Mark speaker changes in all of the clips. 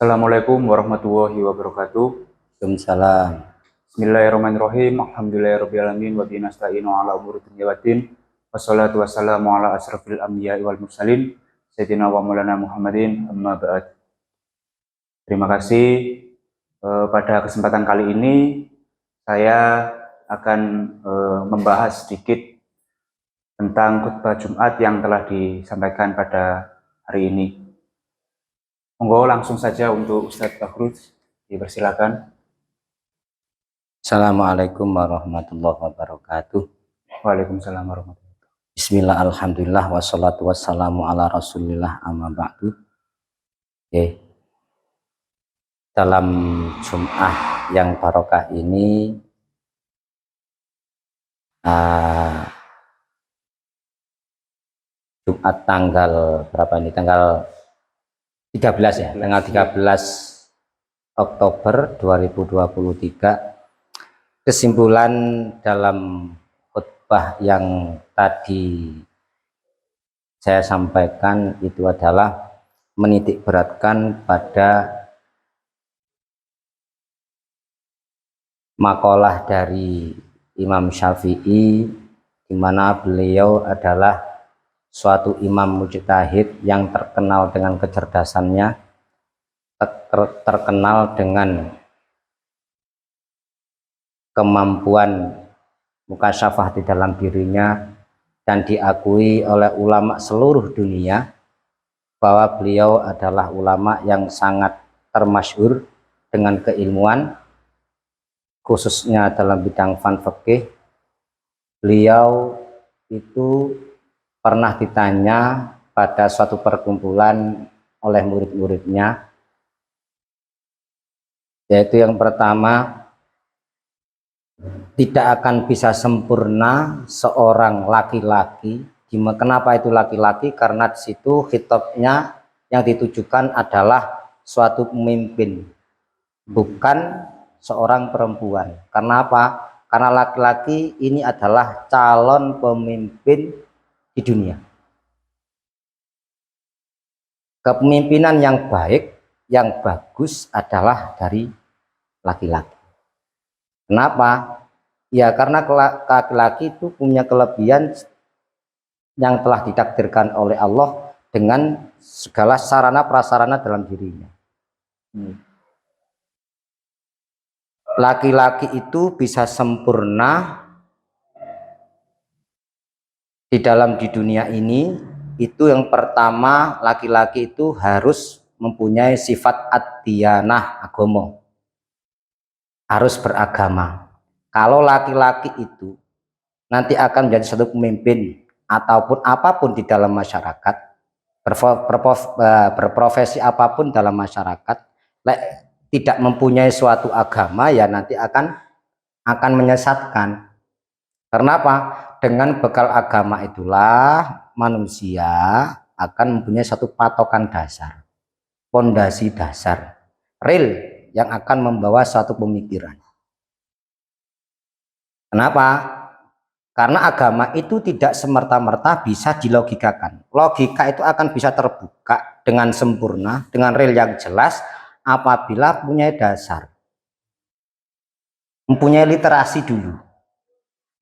Speaker 1: Assalamualaikum warahmatullahi wabarakatuh.
Speaker 2: Waalaikumsalam.
Speaker 1: Bismillahirrahmanirrahim. Alhamdulillahirrahmanirrahim. Wa bihi nasta'inu ala umuri dunya waddin. Wassalatu wassalamu ala asrafil anbiya'i wal mursalin. Sayyidina wa maulana Muhammadin. Amma ba'd. Terima kasih. Pada kesempatan kali ini saya akan membahas sedikit tentang khutbah Jumat yang telah disampaikan pada hari ini. Monggo langsung saja untuk Ustadz Bakhruz, dipersilakan.
Speaker 2: Assalamualaikum warahmatullahi wabarakatuh.
Speaker 1: Waalaikumsalam warahmatullahi wabarakatuh.
Speaker 2: Bismillah, alhamdulillah, wassalatu wassalamu ala rasulillah, amma ba'du. Oke. Dalam Jum'ah yang barokah ini Jumat tanggal berapa ini? Tanggal 13 ya, tanggal 13 Oktober 2023. Kesimpulan dalam khutbah yang tadi saya sampaikan itu adalah menitik beratkan pada makalah dari Imam Syafi'i, di mana beliau adalah suatu imam mujtahid yang terkenal dengan kecerdasannya, terkenal dengan kemampuan mukasyafah di dalam dirinya, dan diakui oleh ulama seluruh dunia bahwa beliau adalah ulama yang sangat termasyhur dengan keilmuan, khususnya dalam bidang fikih. Beliau itu pernah ditanya pada suatu perkumpulan oleh murid-muridnya, yaitu yang pertama, tidak akan bisa sempurna seorang laki-laki. Kenapa itu laki-laki? Karena di situ khitabnya yang ditujukan adalah suatu pemimpin, bukan seorang perempuan. Karena apa? Karena laki-laki ini adalah calon pemimpin di dunia. Kepemimpinan yang baik, yang bagus adalah dari laki-laki. Kenapa? Ya karena laki-laki itu punya kelebihan yang telah ditakdirkan oleh Allah dengan segala sarana prasarana dalam dirinya. Laki-laki itu bisa sempurna di dunia ini. Itu yang pertama, laki-laki itu harus mempunyai sifat ad-diyanah, agama, harus beragama. Kalau laki-laki itu nanti akan menjadi satu pemimpin ataupun apapun di dalam masyarakat, berprofesi apapun dalam masyarakat, tidak mempunyai suatu agama, ya nanti akan menyesatkan. Kenapa? Dengan bekal agama itulah manusia akan mempunyai satu patokan dasar, pondasi dasar, real yang akan membawa suatu pemikiran. Kenapa? Karena agama itu tidak semerta-merta bisa dilogikakan. Logika itu akan bisa terbuka dengan sempurna, dengan real yang jelas, apabila punya dasar, mempunyai literasi dulu.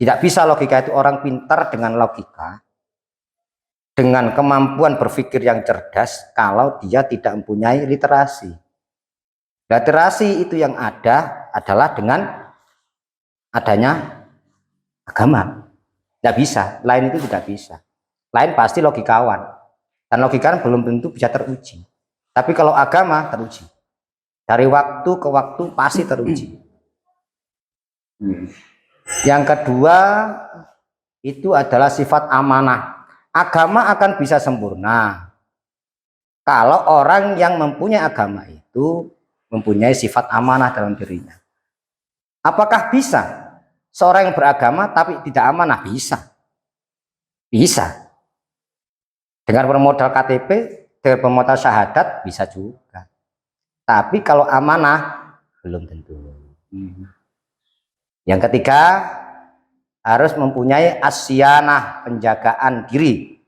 Speaker 2: Tidak bisa logika itu orang pintar dengan logika, dengan kemampuan berpikir yang cerdas, kalau dia tidak mempunyai literasi. Literasi itu yang ada adalah dengan adanya agama. Tidak bisa, lain itu tidak bisa. Lain pasti logikawan, dan logikawan belum tentu bisa teruji. Tapi kalau agama teruji, dari waktu ke waktu pasti teruji. Yang kedua itu adalah sifat amanah. Agama akan bisa sempurna kalau orang yang mempunyai agama itu mempunyai sifat amanah dalam dirinya. Apakah bisa seorang yang beragama tapi tidak amanah? Bisa. Bisa. Dengan bermodal KTP, dengan bermodal syahadat, bisa juga. Tapi kalau amanah, belum tentu. Yang ketiga, harus mempunyai asyanah, penjagaan diri.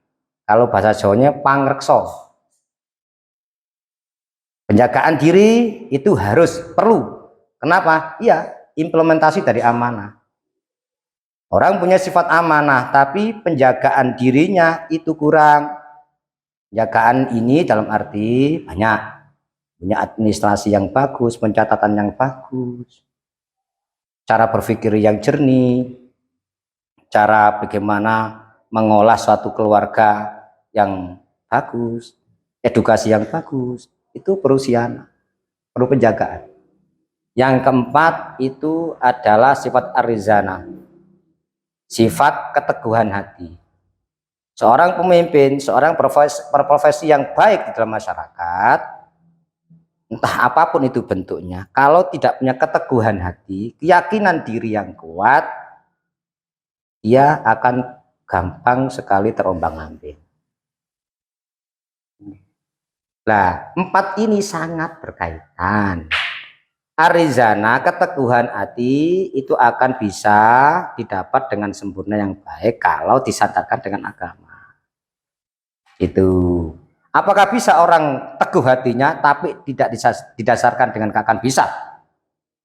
Speaker 2: Kalau bahasa Jawanya pangreksa. Penjagaan diri itu perlu. Kenapa? Iya, implementasi dari amanah. Orang punya sifat amanah, tapi penjagaan dirinya itu kurang. Penjagaan ini dalam arti banyak. Punya administrasi yang bagus, pencatatan yang bagus, cara berpikir yang jernih, cara bagaimana mengolah suatu keluarga yang bagus, edukasi yang bagus, itu perlu siana, perlu penjagaan. Yang keempat itu adalah sifat arizana, sifat keteguhan hati. Seorang pemimpin, seorang berprofesi yang baik di dalam masyarakat, entah apapun itu bentuknya, kalau tidak punya keteguhan hati, keyakinan diri yang kuat, dia akan gampang sekali terombang-ambing. Nah, 4 ini sangat berkaitan. Arizana, keteguhan hati itu akan bisa didapat dengan sempurna yang baik kalau disandarkan dengan agama. Itu. Apakah bisa orang teguh hatinya tapi tidak didasarkan dengan keakan? Bisa.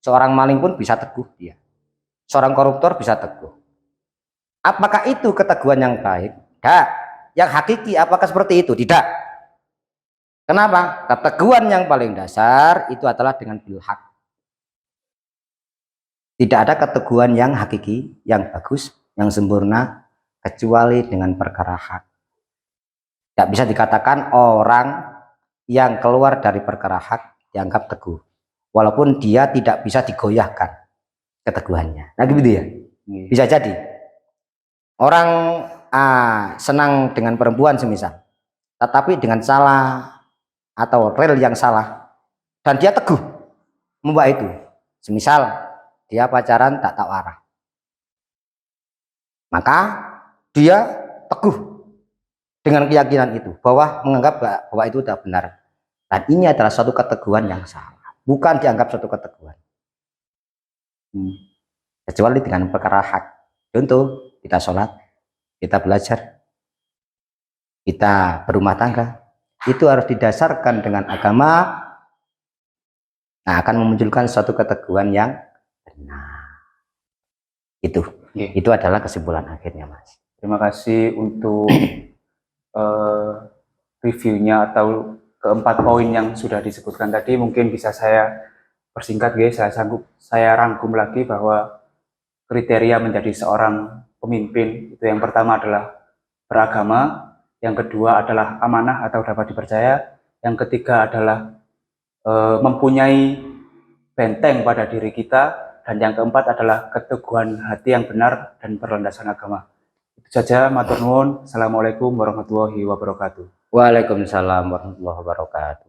Speaker 2: Seorang maling pun bisa teguh dia. Seorang koruptor bisa teguh. Apakah itu keteguhan yang baik? Tidak. Yang hakiki apakah seperti itu? Tidak. Kenapa? Keteguhan yang paling dasar itu adalah dengan bilhaq. Tidak ada keteguhan yang hakiki, yang bagus, yang sempurna, kecuali dengan perkara hak. Tidak bisa dikatakan orang yang keluar dari perkara hak dianggap teguh. Walaupun dia tidak bisa digoyahkan keteguhannya. Nah gitu ya. Bisa jadi. Orang senang dengan perempuan semisal. Tetapi dengan salah atau rel yang salah. Dan dia teguh membawa itu. Semisal dia pacaran tak tahu arah, maka dia teguh dengan keyakinan itu bahwa menganggap bahwa itu tidak benar, dan ini adalah suatu keteguhan yang salah, bukan dianggap suatu keteguhan. Kecuali dengan perkara hak. Contoh, kita sholat, kita belajar, kita berumah tangga, itu harus didasarkan dengan agama. Nah, akan memunculkan suatu keteguhan yang benar. Itu adalah kesimpulan akhirnya, Mas.
Speaker 1: Terima kasih untuk reviewnya atau keempat poin yang sudah disebutkan tadi. Mungkin bisa saya persingkat, guys. Saya rangkum lagi bahwa kriteria menjadi seorang pemimpin itu yang pertama adalah beragama, yang kedua adalah amanah atau dapat dipercaya, yang ketiga adalah mempunyai benteng pada diri kita, dan yang keempat adalah keteguhan hati yang benar dan berlandaskan agama. Itu saja, matur nuwun. Assalamualaikum warahmatullahi wabarakatuh.
Speaker 2: Waalaikumsalam warahmatullahi wabarakatuh.